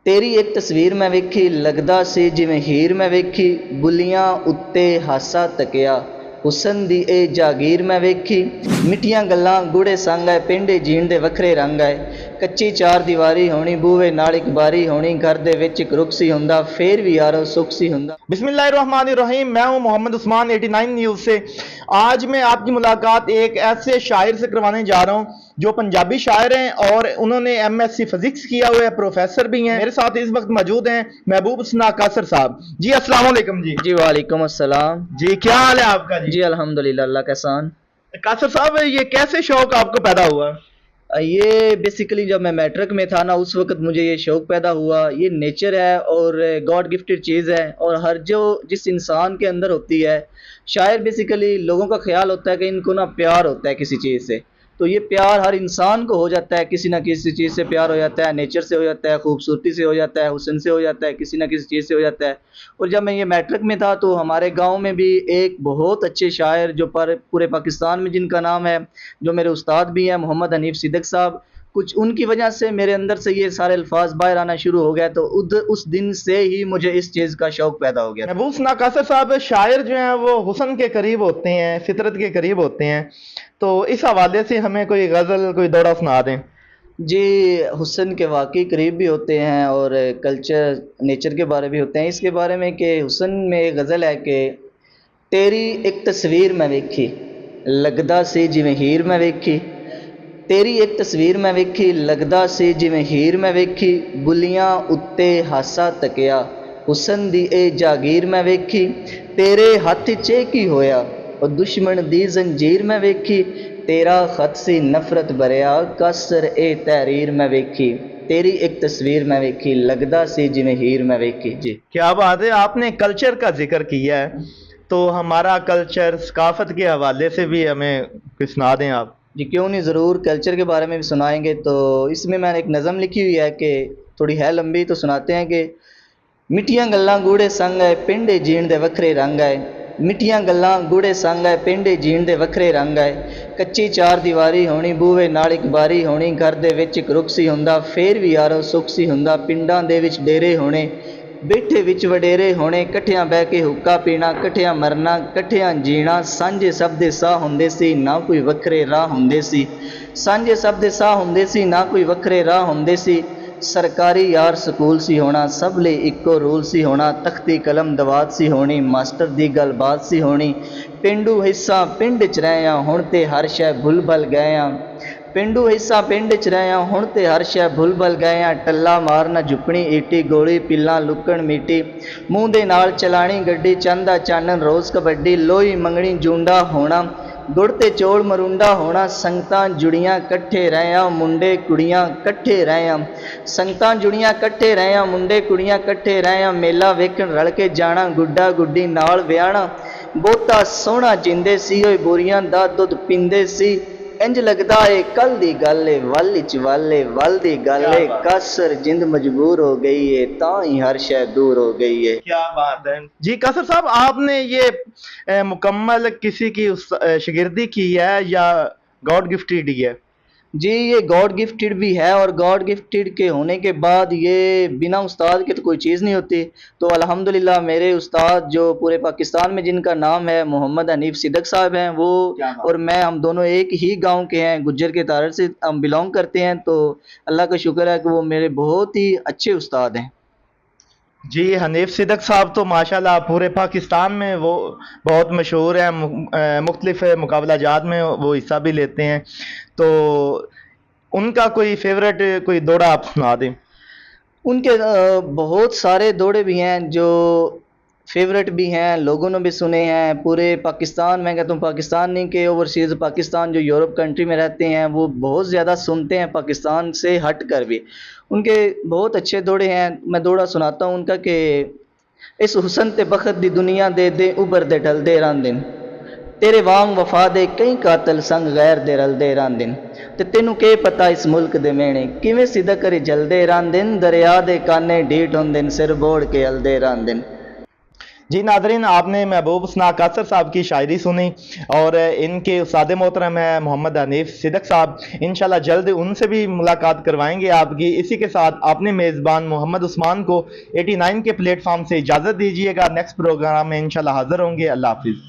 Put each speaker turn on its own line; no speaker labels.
ਤੇਰੀ ਇੱਕ ਤਸਵੀਰ ਮੈਂ ਵੇਖੀ, ਲੱਗਦਾ ਸੀ ਜਿਵੇਂ ਹੀਰ ਮੈਂ ਵੇਖੀ, ਬੁੱਲੀਆਂ ਉੱਤੇ ਹਾਸਾ ਤਕਿਆ, ਹੁਸਨ ਦੀ ਇਹ ਜਾਗੀਰ ਮੈਂ ਵੇਖੀ। ਮਿੱਠੀਆਂ ਗੱਲਾਂ ਗੂੜੇ ਸੰਗ ਆਏ, ਪਿੰਡੇ ਜੀਣ ਦੇ ਵੱਖਰੇ ਰੰਗ ਆਏ, ਕੱਚੀ ਚਾਰ ਦੀਵਾਰੀ ਹੋਣੀ, ਬੂਹੇ ਨਾਲ ਇੱਕ ਬਾਰੀ ਹੋਣੀ, घर ਦੇ ਵਿੱਚ ਇੱਕ ਰੁੱਖ ਸੀ ਹੁੰਦਾ, ਫੇਰ ਵੀ यारो सुख सी ਹੁੰਦਾ।
बिस्मिल्लाहिर्रहमानिर्रहीम। मैं हूं मोहम्मद उस्मान 89 न्यूज़ से। आज मैं आपकी मुलाकात एक ऐसे शायर से करवाने जा रहा हूं जो पंजाबी शायर हैं और उन्होंने MSc फिजिक्स किया हुआ है, प्रोफेसर भी हैं। मेरे साथ इस वक्त मौजूद हैं महबूब हसन कासर साहब जी। अस्सलाम वालेकुम जी।
जी वालेकुम अस्सलाम
जी, क्या हाल है आपका जी?
जी अल्हम्दुलिल्लाह, अल्लाह का एहसान।
कासर साहब, ये कैसे शौक आपको पैदा हुआ?
ये बेसिकली जब मैं मैट्रिक में था ना, उस वक्त मुझे ये शौक़ पैदा हुआ। ये नेचर है और गॉड गिफ्टेड चीज़ है, और हर जिस इंसान के अंदर होती है। शायर बेसिकली लोगों का ख्याल होता है कि इनको ना प्यार होता है किसी चीज़ से, तो ये प्यार हर इंसान को हो जाता है, किसी ना किसी चीज़ से प्यार हो जाता है, नेचर से हो जाता है, खूबसूरती से हो जाता है, हुस्न से हो जाता है, किसी ना किसी चीज़ से हो जाता है। और जब मैं ये मैट्रिक में था तो हमारे गांव में भी एक बहुत अच्छे शायर जो पूरे पाकिस्तान में जिनका नाम है, जो मेरे उस्ताद भी हैं, मोहम्मद हनीफ सिद्दीक साहब, कुछ उनकी वजह से मेरे अंदर से ये सारे अल्फाज बाहर आना शुरू हो गया। तो उस दिन से ही मुझे इस चीज़ का शौक़ पैदा हो गया।
महबूब हसन कासर साहब, शायर जो हैं वो हुस्न के करीब होते हैं, फितरत के करीब होते हैं, तो इस हवाले से हमें कोई गज़ल, कोई दौड़ा सुना दें।
जी, हुस्न के वाकई करीब भी होते हैं और कल्चर नेचर के बारे भी होते हैं। इसके बारे में कि हुस्न में एक गज़ल है कि तेरी एक तस्वीर मैं वेखी, लगदा सी जिवें हीर मैं वेखी। तेरी एक तस्वीर मैं वेखी, लगदा सी जिवें हीर मैं वेखी, बुलियां उत्ते हासा तकिया, हुस्न दी ए जागीर मैं वेखी। तेरे हथ च की होया, और दुश्मन दी जंजीर मैं वेखी, तेरा खत सी नफरत भरिया, कसर ए तहरीर मैं वेखी। तेरी एक तस्वीर मैं वेखी, लगदा सी जिवें हीर मैं वेखी। जी,
क्या बात है, आपने कल्चर का जिक्र किया है, तो हमारा कल्चर सकाफत के हवाले से भी हमें कुछ सुना दें आप।
जी क्यों नहीं, ज़रूर कल्चर के बारे में भी सुनाएंगे। तो इसमें मैंने एक नज़म लिखी हुई है कि थोड़ी है लंबी, तो सुनाते हैं कि मिठियां गल्लां गूड़े संग आए, पिंडे जीण दे वखरे रंग आए। मिठियां गल्लां गूड़े संग आए, पिंडे जीण दे वखरे रंग आए, कच्ची चार दीवारी होनी, बूहे नाल एक बारी होनी, घर दे विच एक रुख सी हुंदा, फेर भी यारो सुख सी हुंदा। पिंडां दे विच डेरे होने, बेठे विच वडेरे होने, कट्ठियां बह के हुक्का पीना, कट्ठियां मरना, कट्ठियां जीना, सांझे सब दे साह हुंदे सी, ना कोई वखरे राह हुंदे सी। सांझे सब दे साह हुंदे सी, ना कोई वखरे राह हुंदे सी। सरकारी यार स्कूल सी होना, सब ले इक्को रूल सी होना, तख्ती कलम दवात सी होनी, मास्टर दी गल बात सी होनी। पेंडू हिस्सा पिंड च रहिया, हुण ते हर शै भुल भल गया। पेंडू हिस्सा पिंड च रहिया, हुण ते हर शै भुल भल गया। टल्ला मारना झुकनी ईटी, गोली पिल्ला लुकण मीटी, मूँह दे नाल चलानी गड्डी, चंदा चानन रोज़ कबड्डी, लोई मंगनी जूंडा होना, गुड़ ते चौल मरुंडा होना। संगतां जुड़ियां कट्ठे रहिया, मुंडे कुड़ियां कट्ठे रहिया। संगतां जुड़ियां कट्ठे रहिया, मुंडे कुड़ियां कट्ठे रहिया। मेला वेखण रल के जाना, गुड्डा गुड्डी नाल विआहना। बहुता सोहना जिंदे सी, ओए बोरियां दा दुध पींदे सी। इंज लगदा ए कल दी गल ए, वल च वाले वल दी गल ए, कसर जिंद मजबूर हो गई है, तां ही हर शै दूर हो गई है।
क्या बात है जी। कासर साहब, आपने ये मुकम्मल किसी की शागिर्दी की है या गॉड गिफ्टेड ही है?
जी, ये गॉड गिफ्टेड भी है, और गॉड गिफ्टेड के होने के बाद ये बिना उस्ताद के तो कोई चीज़ नहीं होती। तो अल्हम्दुलिल्लाह मेरे उस्ताद जो पूरे पाकिस्तान में जिनका नाम है मोहम्मद हनीफ सिद्दीक साहब हैं, वो और मैं, हम दोनों एक ही गांव के हैं, गुज्जर के तारर से हम बिलोंग करते हैं। तो अल्लाह का शुक्र है कि वो मेरे बहुत ही अच्छे उस्ताद हैं।
जी, हनीफ सिद्दीक साहब तो माशाल्लाह पूरे पाकिस्तान में वो बहुत मशहूर हैं, मुख्तलिफ मुकाबला जात में वो हिस्सा भी लेते हैं। तो उनका कोई फेवरेट कोई दौड़ा आप सुना दें।
उनके बहुत सारे दौड़े भी हैं जो फेवरेट भी हैं, लोगों ने भी सुने हैं। पूरे पाकिस्तान, मैं कहता हूँ पाकिस्तान नहीं कि ओवरसीज़ पाकिस्तान, जो यूरोप कंट्री में रहते हैं, वो बहुत ज़्यादा सुनते हैं पाकिस्तान से हट कर भी। उनके बहुत अच्छे दौड़े हैं। मैं दौड़ा सुनाता हूँ उनका कि इस हुस्न ते बखत दी दुनिया दे दे उबर दे ढलदे रांदिन, तेरे वांग वफा दे कई कातल संग गैर दे रलदे रांदिन, ते तेनू के पता इस मुल्क दे मेणे किवें सिदा करी जलदे रांदिन, दरिया दे काने ढीठ होंदिन, सिर बोड़ के हलदे रांदिन।
जी नाज़रीन, आपने महबूब उसना कासर साहब की शायरी सुनी और इनके उस्ताद मोहतरम है मोहम्मद हनीफ सिद्दीक साहब। इंशाल्लाह जल्द उनसे भी मुलाकात करवाएंगे आपकी। इसी के साथ आपने मेज़बान मोहम्मद उस्मान को 89 के प्लेटफॉर्म से इजाज़त दीजिएगा। नेक्स्ट प्रोग्राम में इंशाल्लाह हाज़िर होंगे। अल्लाह हाफिज़।